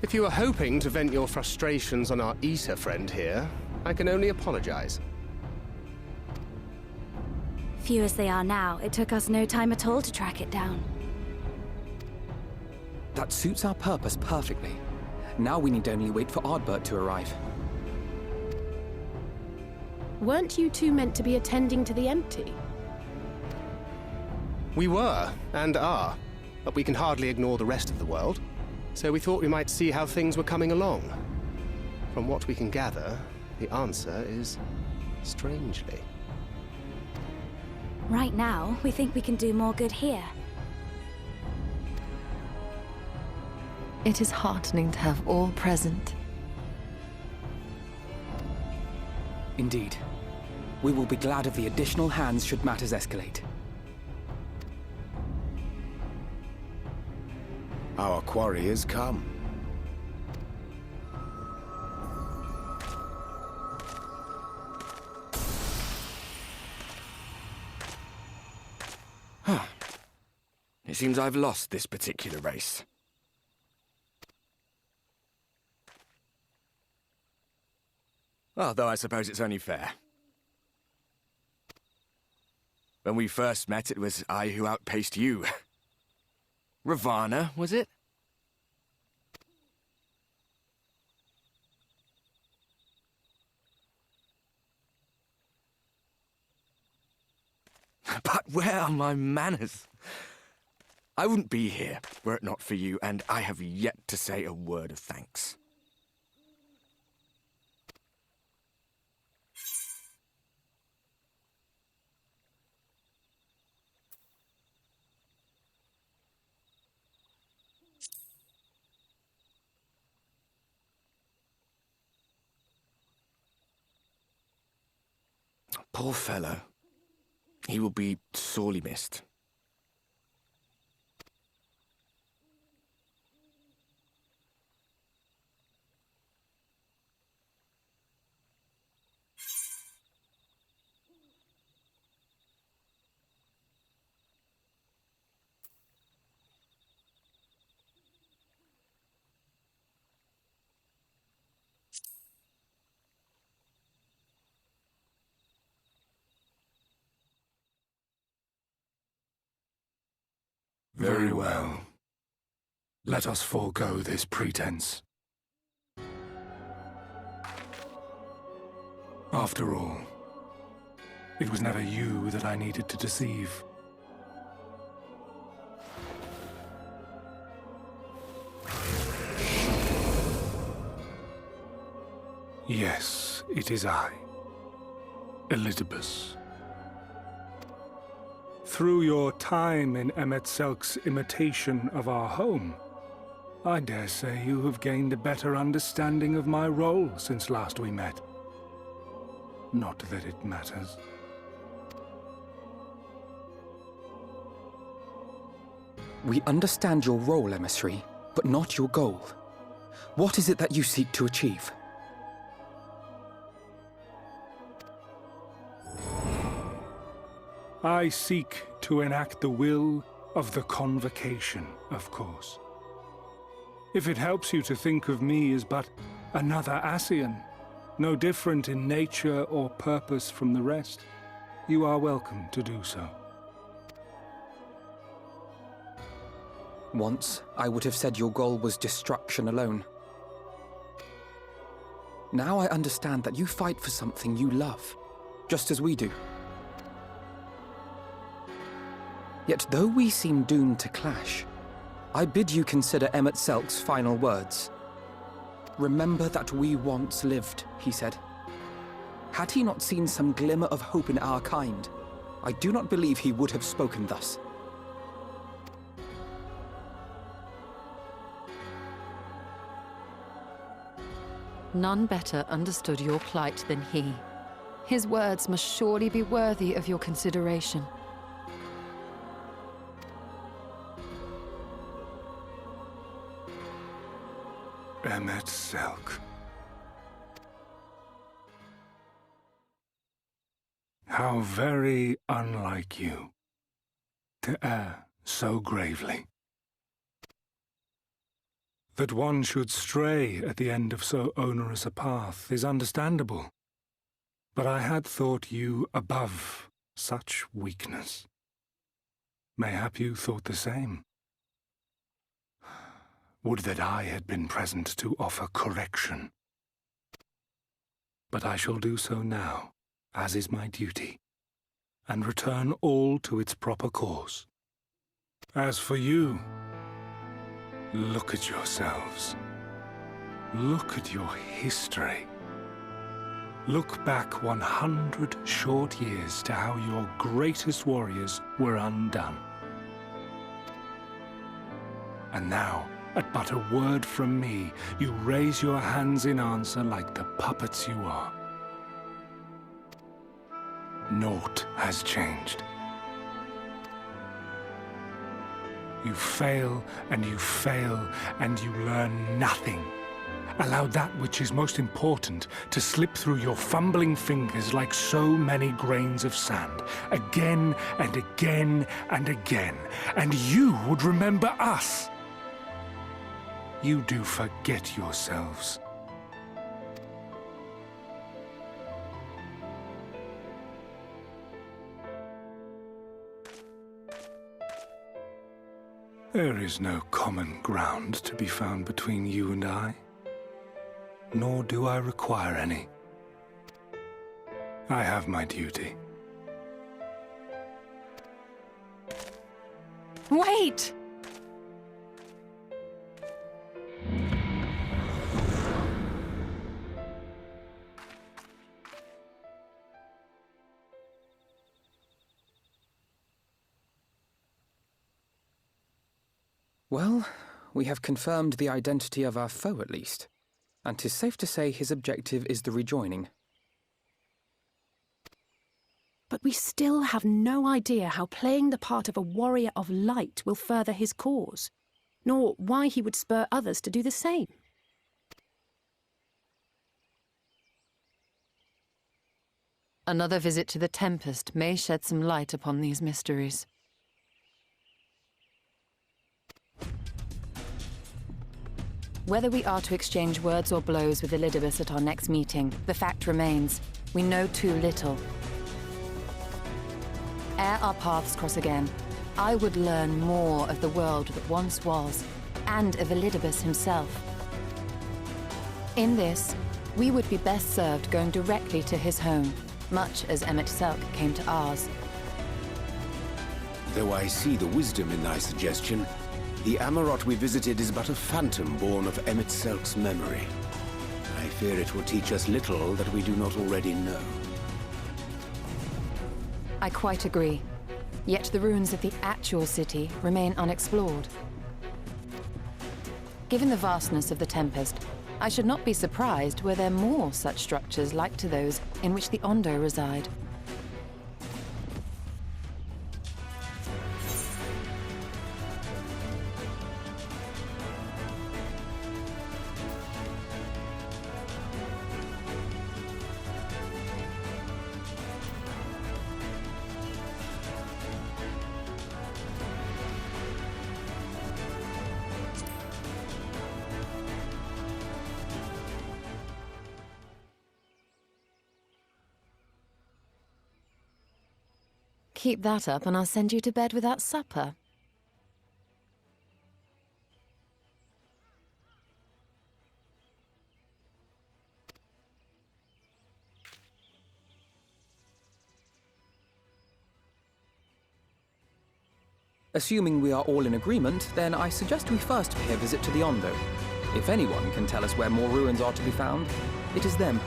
If you are hoping to vent your frustrations on our eater friend here, I can only apologize. Few as they are now, it took us no time at all to track it down. That suits our purpose perfectly. Now we need only wait for Ardbert to arrive. Weren't you two meant to be attending to the empty? We were, and are, but we can hardly ignore the rest of the world. So we thought we might see how things were coming along. From what we can gather, the answer is strangely. Right now, we think we can do more good here. It is heartening to have all present. Indeed. We will be glad of the additional hands should matters escalate. Our quarry has come. It seems I've lost this particular race. Although I suppose it's only fair. When we first met, it was I who outpaced you. Ravana, was it? But where are my manners? I wouldn't be here were it not for you, and I have yet to say a word of thanks. Poor fellow. He will be sorely missed. Very well. Let us forego this pretense. After all, it was never you that I needed to deceive. Yes, it is I, Elizabeth. Through your time in Emet-Selk's imitation of our home, I dare say you have gained a better understanding of my role since last we met. Not that it matters. We understand your role, emissary, but not your goal. What is it that you seek to achieve? I seek to enact the will of the Convocation, of course. If it helps you to think of me as but another Ascian, no different in nature or purpose from the rest, you are welcome to do so. Once, I would have said your goal was destruction alone. Now I understand that you fight for something you love, just as we do. Yet though we seem doomed to clash, I bid you consider Emet-Selk's final words. Remember that we once lived, he said. Had he not seen some glimmer of hope in our kind, I do not believe he would have spoken thus. None better understood your plight than he. His words must surely be worthy of your consideration. Emet-Selk. How very unlike you to err so gravely. That one should stray at the end of so onerous a path is understandable. But I had thought you above such weakness. Mayhap you thought the same. Would that I had been present to offer correction. But I shall do so now, as is my duty, and return all to its proper course. As for you, look at yourselves. Look at your history. Look back 100 short years to how your greatest warriors were undone. And now, at but a word from me, you raise your hands in answer like the puppets you are. Naught has changed. You fail, and you fail, and you learn nothing. Allow that which is most important to slip through your fumbling fingers like so many grains of sand, again and again and again, and you would remember us. You do forget yourselves. There is no common ground to be found between you and I, nor do I require any. I have my duty. Wait! Well, we have confirmed the identity of our foe at least, and 'tis safe to say his objective is the rejoining. But we still have no idea how playing the part of a warrior of light will further his cause, nor why he would spur others to do the same. Another visit to the Tempest may shed some light upon these mysteries. Whether we are to exchange words or blows with Elidibus at our next meeting, the fact remains, we know too little. Ere our paths cross again, I would learn more of the world that once was, and of Elidibus himself. In this, we would be best served going directly to his home, much as Emmett Selk came to ours. Though I see the wisdom in thy suggestion, the Amarot we visited is but a phantom born of Emmett Selk's memory. I fear it will teach us little that we do not already know. I quite agree. Yet the ruins of the actual city remain unexplored. Given the vastness of the Tempest, I should not be surprised were there more such structures like to those in which the Ondo reside. Keep that up and I'll send you to bed without supper. Assuming we are all in agreement, then I suggest we first pay a visit to the Ondo. If anyone can tell us where more ruins are to be found, it is them.